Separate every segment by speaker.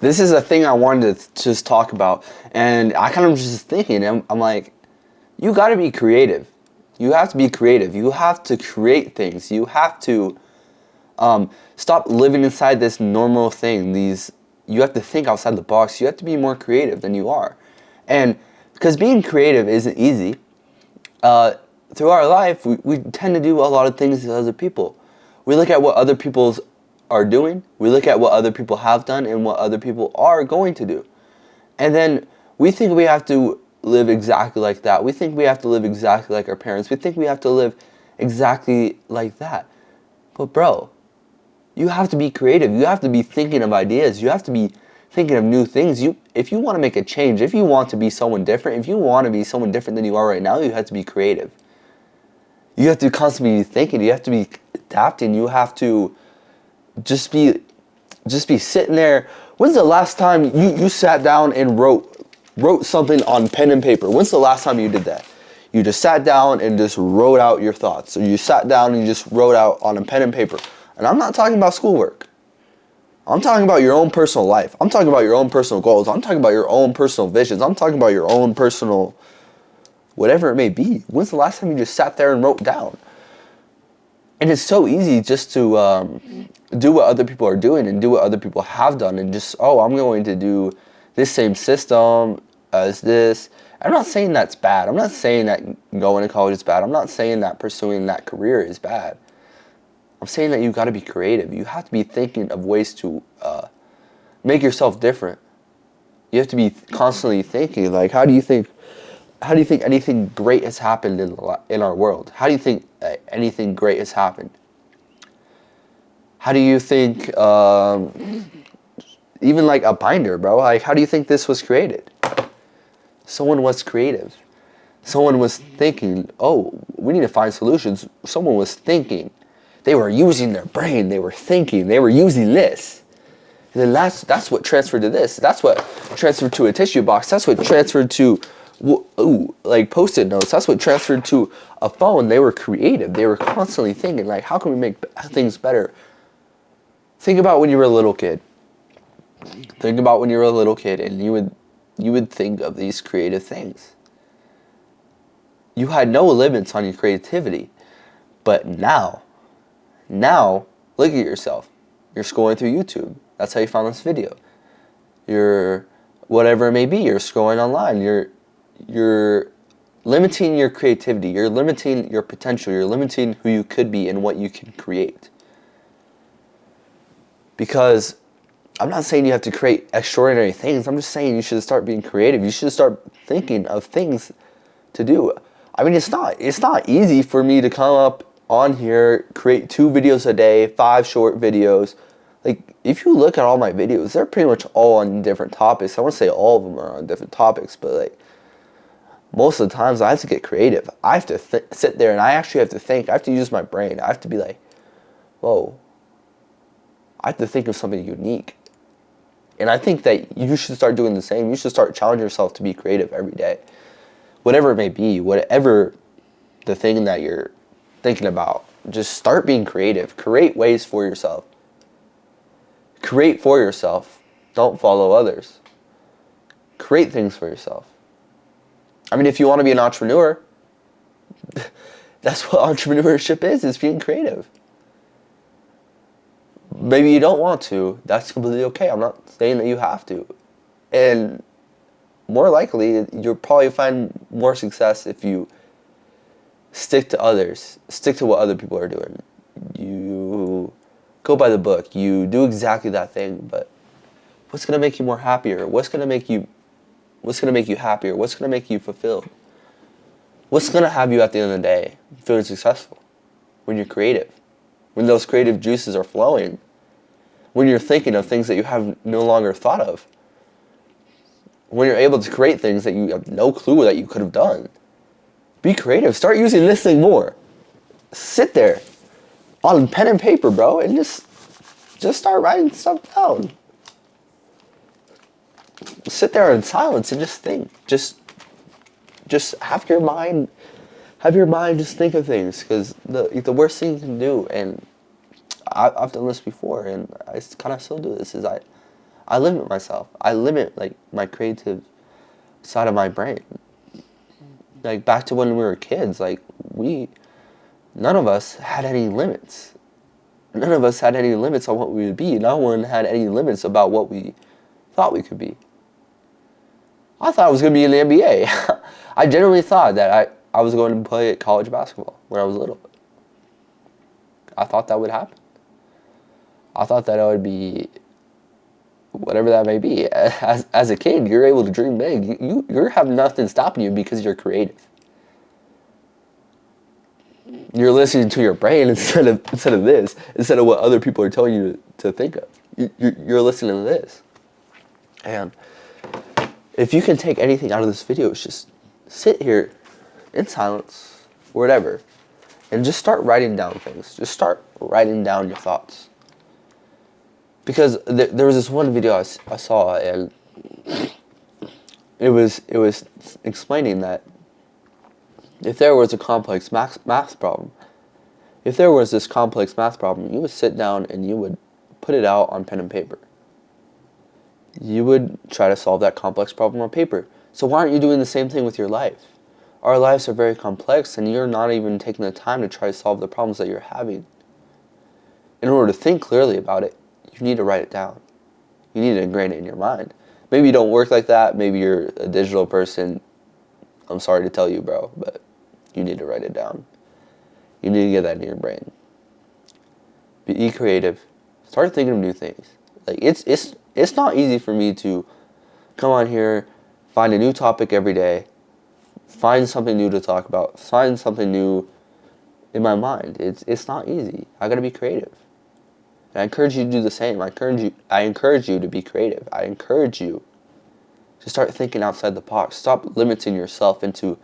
Speaker 1: this is a thing I wanted to just talk about, and I kind of just thinking, I'm like, you got to be creative. You have to be creative. You have to create things. You have to stop living inside this normal thing. You have to think outside the box. You have to be more creative than you are, and because being creative isn't easy. Through our life, we tend to do a lot of things as other people. We look at what other people's are doing. We look at what other people have done and what other people are going to do. And then we think we have to live exactly like that. We think we have to live exactly like our parents. We think we have to live exactly like that. But bro, you have to be creative. You have to be thinking of ideas. You have to be thinking of new things. If you want to make a change, if you want to be someone different, if you want to be someone different than you are right now, you have to be creative. You have to constantly be thinking. You have to be adapting. You have to just be sitting there. When's the last time you sat down and wrote something on pen and paper? When's the last time you did that? You just sat down and just wrote out your thoughts. Or you sat down and you just wrote out on a pen and paper. And I'm not talking about schoolwork. I'm talking about your own personal life. I'm talking about your own personal goals. I'm talking about your own personal visions. I'm talking about your own personal whatever it may be. When's the last time you just sat there and wrote down? And it's so easy just to do what other people are doing and do what other people have done and just, I'm going to do this same system as this. I'm not saying that's bad. I'm not saying that going to college is bad. I'm not saying that pursuing that career is bad. I'm saying that you've got to be creative. You have to be thinking of ways to make yourself different. You have to be constantly thinking, like, how do you think anything great has happened in our world? How do you think anything great has happened? How do you think, even like a binder, bro, like, how do you think this was created? Someone was creative. Someone was thinking, we need to find solutions. Someone was thinking. They were using their brain. They were thinking. They were using this. And then that's what transferred to this. That's what transferred to a tissue box. That's what transferred to like Post-it notes. That's what transferred to a phone. They were creative. They were constantly thinking, like, how can we make things better? Think about when you were a little kid. Think about when you were a little kid and you would think of these creative things. You had no limits on your creativity. But now, look at yourself. You're scrolling through YouTube. That's how you found this video. You're, whatever it may be, you're scrolling online. You're limiting your creativity. You're limiting your potential. You're limiting who you could be and what you can create. Because I'm not saying you have to create extraordinary things. I'm just saying you should start being creative. You should start thinking of things to do. I mean, it's not easy for me to come up on here, create 2 videos a day, 5 short videos. Like, if you look at all my videos, they're pretty much all on different topics. I want to say all of them are on different topics, but like, most of the times I have to get creative. I have to sit there and I actually have to think. I have to use my brain. I have to be like, whoa. I have to think of something unique. And I think that you should start doing the same. You should start challenging yourself to be creative every day. Whatever it may be, whatever the thing that you're thinking about, just start being creative. Create ways for yourself. Create for yourself. Don't follow others. Create things for yourself. I mean, if you want to be an entrepreneur, that's what entrepreneurship is being creative. Maybe you don't want to. That's completely okay. I'm not saying that you have to. And more likely, you'll probably find more success if you stick to others. Stick to what other people are doing. You go by the book. You do exactly that thing. But what's going to make you more happier? What's going to make you happier? What's going to make you fulfilled? What's going to have you at the end of the day feeling successful? When you're creative. When those creative juices are flowing. When you're thinking of things that you have no longer thought of. When you're able to create things that you have no clue that you could have done. Be creative. Start using this thing more. Sit there on pen and paper, bro, and just start writing stuff down. Sit there in silence and just think. Just have your mind just think of things, because the worst thing you can do, and I've done this before, and I kind of still do this, is I I limit myself. I limit like my creative side of my brain. Like back to when we were kids, like none of us had any limits. None of us had any limits on what we would be. No one had any limits about what we thought we could be. I thought I was going to be in the NBA. I genuinely thought that I was going to play college basketball when I was little. I thought that would happen. I thought that it would be whatever that may be. As a kid, you're able to dream big. You have nothing stopping you because you're creative. You're listening to your brain instead of what other people are telling you to think of. You're listening to this. And if you can take anything out of this video, it's just sit here in silence or whatever and just start writing down things. Just start writing down your thoughts. Because there was this one video I saw, and it was explaining that if there was a complex math problem, if there was this complex math problem, you would sit down and you would put it out on pen and paper. You would try to solve that complex problem on paper. So why aren't you doing the same thing with your life? Our lives are very complex, and you're not even taking the time to try to solve the problems that you're having. In order to think clearly about it, you need to write it down. You need to ingrain it in your mind. Maybe you don't work like that. Maybe you're a digital person. I'm sorry to tell you, bro, but you need to write it down. You need to get that in your brain. Be creative. Start thinking of new things. Like it's not easy for me to come on here, find a new topic every day, find something new to talk about, find something new in my mind. It's not easy. I gotta be creative. And I encourage you to do the same. I encourage you to be creative. I encourage you to start thinking outside the box. Stop limiting yourself into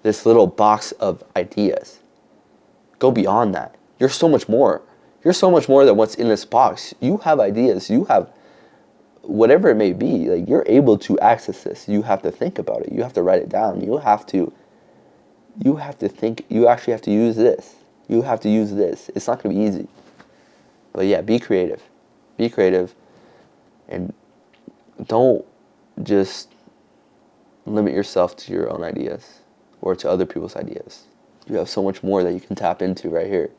Speaker 1: this little box of ideas. Go beyond that. You're so much more. You're so much more than what's in this box. You have ideas. You have whatever it may be. Like, you're able to access this. You have to think about it. You have to write it down. You have to think. You actually have to use this. You have to use this. It's not going to be easy. But yeah, be creative. Be creative. And don't just limit yourself to your own ideas or to other people's ideas. You have so much more that you can tap into right here.